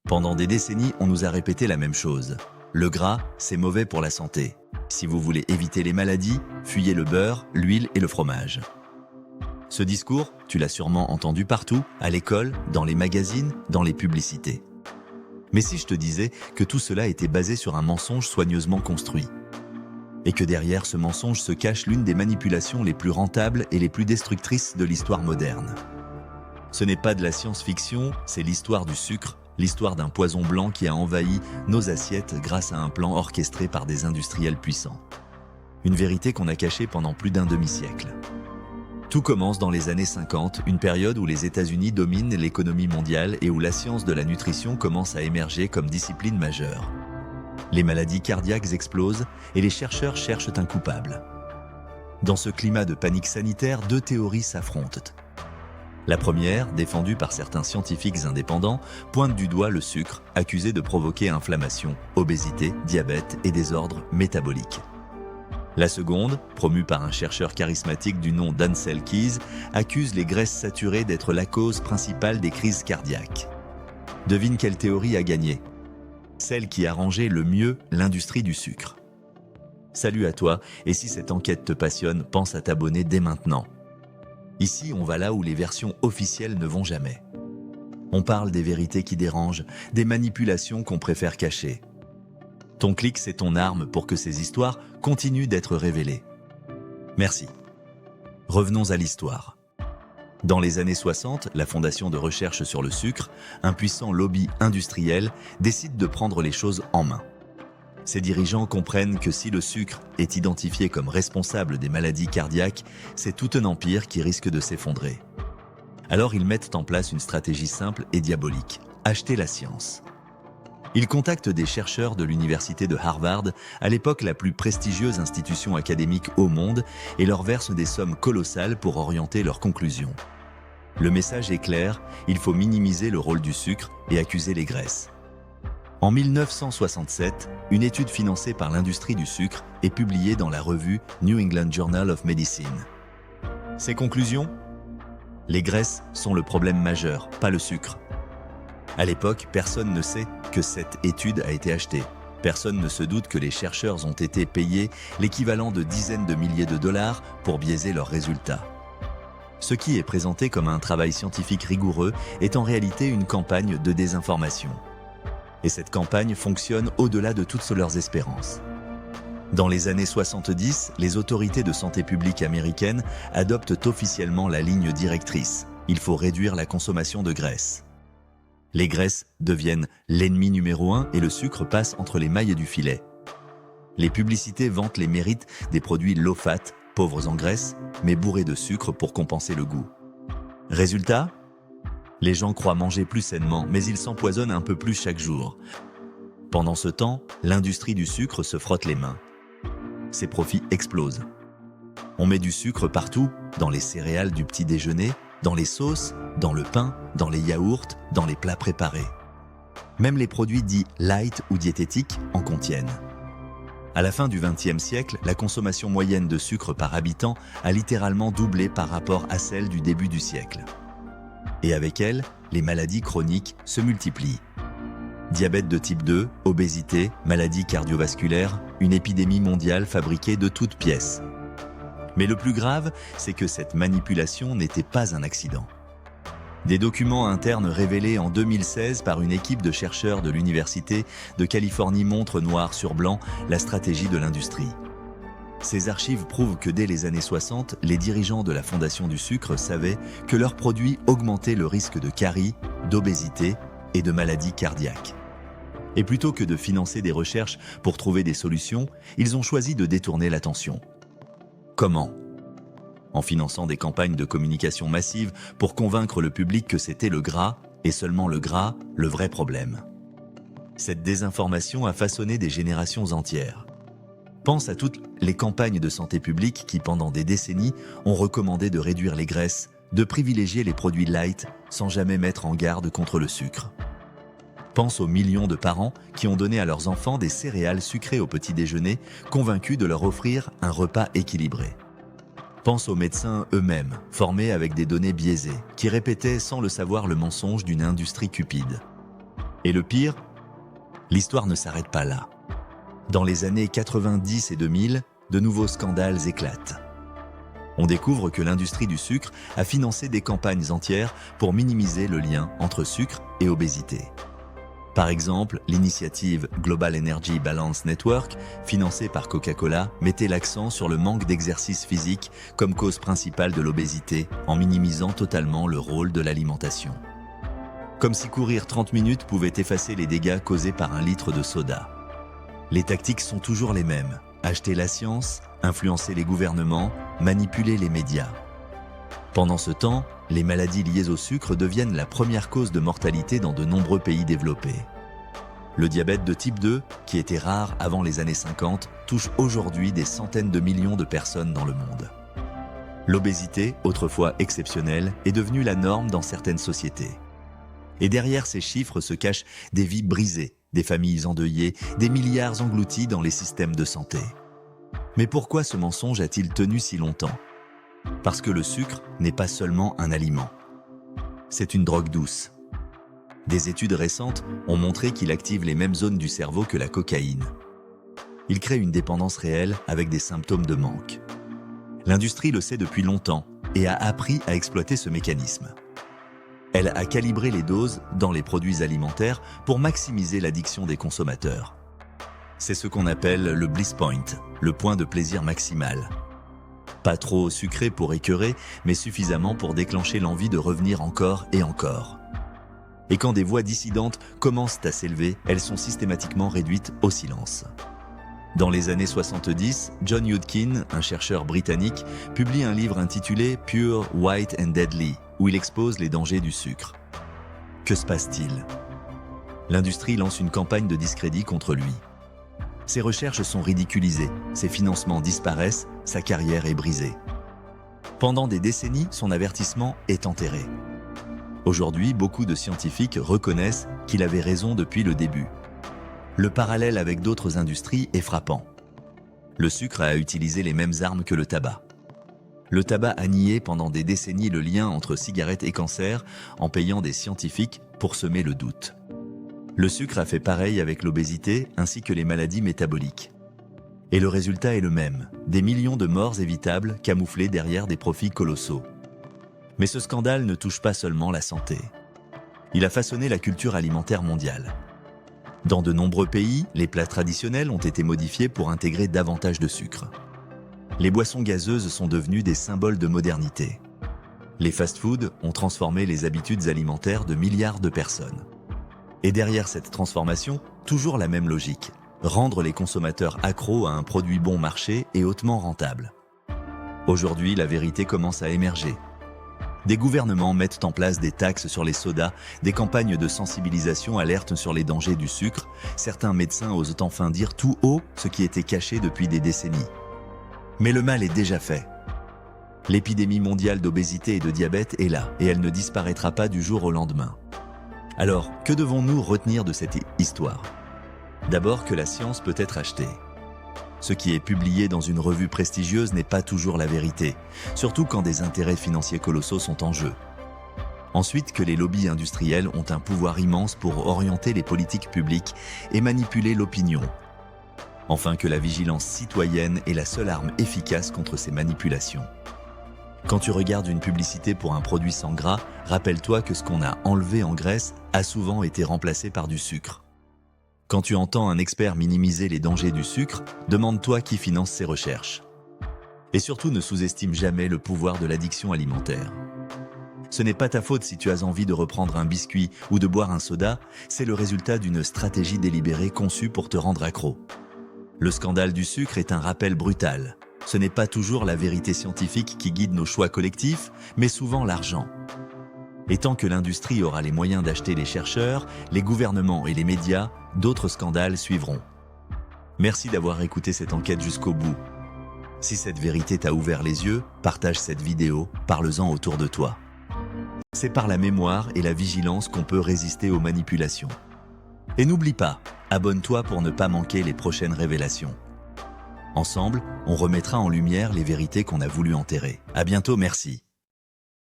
Pendant des décennies, on nous a répété la même chose. Le gras, c'est mauvais pour la santé. Si vous voulez éviter les maladies, fuyez le beurre, l'huile et le fromage. Ce discours, tu l'as sûrement entendu partout, à l'école, dans les magazines, dans les publicités. Mais si je te disais que tout cela était basé sur un mensonge soigneusement construit, et que derrière ce mensonge se cache l'une des manipulations les plus rentables et les plus destructrices de l'histoire moderne. Ce n'est pas de la science-fiction, c'est l'histoire du sucre, l'histoire d'un poison blanc qui a envahi nos assiettes grâce à un plan orchestré par des industriels puissants. Une vérité qu'on a cachée pendant plus d'un demi-siècle. Tout commence dans les années 50, une période où les États-Unis dominent l'économie mondiale et où la science de la nutrition commence à émerger comme discipline majeure. Les maladies cardiaques explosent et les chercheurs cherchent un coupable. Dans ce climat de panique sanitaire, deux théories s'affrontent. La première, défendue par certains scientifiques indépendants, pointe du doigt le sucre, accusé de provoquer inflammation, obésité, diabète et désordre métabolique. La seconde, promue par un chercheur charismatique du nom d'Ansel Keys, accuse les graisses saturées d'être la cause principale des crises cardiaques. Devine quelle théorie a gagné? Celle qui arrangeait le mieux l'industrie du sucre. Salut à toi, et si cette enquête te passionne, pense à t'abonner dès maintenant. Ici, on va là où les versions officielles ne vont jamais. On parle des vérités qui dérangent, des manipulations qu'on préfère cacher. Ton clic, c'est ton arme pour que ces histoires continuent d'être révélées. Merci. Revenons à l'histoire. Dans les années 60, la Fondation de recherche sur le sucre, un puissant lobby industriel, décide de prendre les choses en main. Ses dirigeants comprennent que si le sucre est identifié comme responsable des maladies cardiaques, c'est tout un empire qui risque de s'effondrer. Alors ils mettent en place une stratégie simple et diabolique, acheter la science. Ils contactent des chercheurs de l'université de Harvard, à l'époque la plus prestigieuse institution académique au monde, et leur versent des sommes colossales pour orienter leurs conclusions. Le message est clair, il faut minimiser le rôle du sucre et accuser les graisses. En 1967, une étude financée par l'industrie du sucre est publiée dans la revue New England Journal of Medicine. Ses conclusions ? Les graisses sont le problème majeur, pas le sucre. À l'époque, personne ne sait que cette étude a été achetée. Personne ne se doute que les chercheurs ont été payés l'équivalent de dizaines de milliers de dollars pour biaiser leurs résultats. Ce qui est présenté comme un travail scientifique rigoureux est en réalité une campagne de désinformation. Et cette campagne fonctionne au-delà de toutes leurs espérances. Dans les années 70, les autorités de santé publique américaines adoptent officiellement la ligne directrice. Il faut réduire la consommation de graisse. Les graisses deviennent l'ennemi numéro 1 et le sucre passe entre les mailles du filet. Les publicités vantent les mérites des produits low-fat, pauvres en graisse, mais bourrés de sucre pour compenser le goût. Résultat ? Les gens croient manger plus sainement, mais ils s'empoisonnent un peu plus chaque jour. Pendant ce temps, l'industrie du sucre se frotte les mains. Ses profits explosent. On met du sucre partout, dans les céréales du petit déjeuner, dans les sauces, dans le pain, dans les yaourts, dans les plats préparés. Même les produits dits light ou diététiques en contiennent. À la fin du XXe siècle, la consommation moyenne de sucre par habitant a littéralement doublé par rapport à celle du début du siècle. Et avec elle, les maladies chroniques se multiplient. Diabète de type 2, obésité, maladies cardiovasculaires, une épidémie mondiale fabriquée de toutes pièces. Mais le plus grave, c'est que cette manipulation n'était pas un accident. Des documents internes révélés en 2016 par une équipe de chercheurs de l'Université de Californie montrent noir sur blanc la stratégie de l'industrie. Ces archives prouvent que dès les années 60, les dirigeants de la Fondation du sucre savaient que leurs produits augmentaient le risque de caries, d'obésité et de maladies cardiaques. Et plutôt que de financer des recherches pour trouver des solutions, ils ont choisi de détourner l'attention. Comment ? En finançant des campagnes de communication massive pour convaincre le public que c'était le gras, et seulement le gras, le vrai problème. Cette désinformation a façonné des générations entières. Pense à toutes les campagnes de santé publique qui, pendant des décennies, ont recommandé de réduire les graisses, de privilégier les produits light sans jamais mettre en garde contre le sucre. Pense aux millions de parents qui ont donné à leurs enfants des céréales sucrées au petit déjeuner, convaincus de leur offrir un repas équilibré. Pense aux médecins eux-mêmes, formés avec des données biaisées, qui répétaient sans le savoir le mensonge d'une industrie cupide. Et le pire, l'histoire ne s'arrête pas là. Dans les années 90 et 2000, de nouveaux scandales éclatent. On découvre que l'industrie du sucre a financé des campagnes entières pour minimiser le lien entre sucre et obésité. Par exemple, l'initiative Global Energy Balance Network, financée par Coca-Cola, mettait l'accent sur le manque d'exercice physique comme cause principale de l'obésité, en minimisant totalement le rôle de l'alimentation. Comme si courir 30 minutes pouvait effacer les dégâts causés par un litre de soda. Les tactiques sont toujours les mêmes. Acheter la science, influencer les gouvernements, manipuler les médias. Pendant ce temps, les maladies liées au sucre deviennent la première cause de mortalité dans de nombreux pays développés. Le diabète de type 2, qui était rare avant les années 50, touche aujourd'hui des centaines de millions de personnes dans le monde. L'obésité, autrefois exceptionnelle, est devenue la norme dans certaines sociétés. Et derrière ces chiffres se cachent des vies brisées, des familles endeuillées, des milliards engloutis dans les systèmes de santé. Mais pourquoi ce mensonge a-t-il tenu si longtemps ? Parce que le sucre n'est pas seulement un aliment. C'est une drogue douce. Des études récentes ont montré qu'il active les mêmes zones du cerveau que la cocaïne. Il crée une dépendance réelle avec des symptômes de manque. L'industrie le sait depuis longtemps et a appris à exploiter ce mécanisme. Elle a calibré les doses dans les produits alimentaires pour maximiser l'addiction des consommateurs. C'est ce qu'on appelle le bliss point, le point de plaisir maximal. Pas trop sucré pour écœurer, mais suffisamment pour déclencher l'envie de revenir encore et encore. Et quand des voix dissidentes commencent à s'élever, elles sont systématiquement réduites au silence. Dans les années 70, John Yudkin, un chercheur britannique, publie un livre intitulé « Pure, White and Deadly », où il expose les dangers du sucre. Que se passe-t-il ? L'industrie lance une campagne de discrédit contre lui. Ses recherches sont ridiculisées, ses financements disparaissent, sa carrière est brisée. Pendant des décennies, son avertissement est enterré. Aujourd'hui, beaucoup de scientifiques reconnaissent qu'il avait raison depuis le début. Le parallèle avec d'autres industries est frappant. Le sucre a utilisé les mêmes armes que le tabac. Le tabac a nié pendant des décennies le lien entre cigarettes et cancer en payant des scientifiques pour semer le doute. Le sucre a fait pareil avec l'obésité ainsi que les maladies métaboliques. Et le résultat est le même, des millions de morts évitables camouflés derrière des profits colossaux. Mais ce scandale ne touche pas seulement la santé. Il a façonné la culture alimentaire mondiale. Dans de nombreux pays, les plats traditionnels ont été modifiés pour intégrer davantage de sucre. Les boissons gazeuses sont devenues des symboles de modernité. Les fast-foods ont transformé les habitudes alimentaires de milliards de personnes. Et derrière cette transformation, toujours la même logique, rendre les consommateurs accros à un produit bon marché et hautement rentable. Aujourd'hui, la vérité commence à émerger. Des gouvernements mettent en place des taxes sur les sodas, des campagnes de sensibilisation alertent sur les dangers du sucre, certains médecins osent enfin dire tout haut ce qui était caché depuis des décennies. Mais le mal est déjà fait. L'épidémie mondiale d'obésité et de diabète est là, et elle ne disparaîtra pas du jour au lendemain. Alors, que devons-nous retenir de cette histoire ? D'abord que la science peut être achetée. Ce qui est publié dans une revue prestigieuse n'est pas toujours la vérité, surtout quand des intérêts financiers colossaux sont en jeu. Ensuite, que les lobbies industriels ont un pouvoir immense pour orienter les politiques publiques et manipuler l'opinion. Enfin, que la vigilance citoyenne est la seule arme efficace contre ces manipulations. Quand tu regardes une publicité pour un produit sans gras, rappelle-toi que ce qu'on a enlevé en graisse a souvent été remplacé par du sucre. Quand tu entends un expert minimiser les dangers du sucre, demande-toi qui finance ses recherches. Et surtout, ne sous-estime jamais le pouvoir de l'addiction alimentaire. Ce n'est pas ta faute si tu as envie de reprendre un biscuit ou de boire un soda, c'est le résultat d'une stratégie délibérée conçue pour te rendre accro. Le scandale du sucre est un rappel brutal. Ce n'est pas toujours la vérité scientifique qui guide nos choix collectifs, mais souvent l'argent. Et tant que l'industrie aura les moyens d'acheter les chercheurs, les gouvernements et les médias, d'autres scandales suivront. Merci d'avoir écouté cette enquête jusqu'au bout. Si cette vérité t'a ouvert les yeux, partage cette vidéo, parle-en autour de toi. C'est par la mémoire et la vigilance qu'on peut résister aux manipulations. Et n'oublie pas, abonne-toi pour ne pas manquer les prochaines révélations. Ensemble, on remettra en lumière les vérités qu'on a voulu enterrer. À bientôt, merci.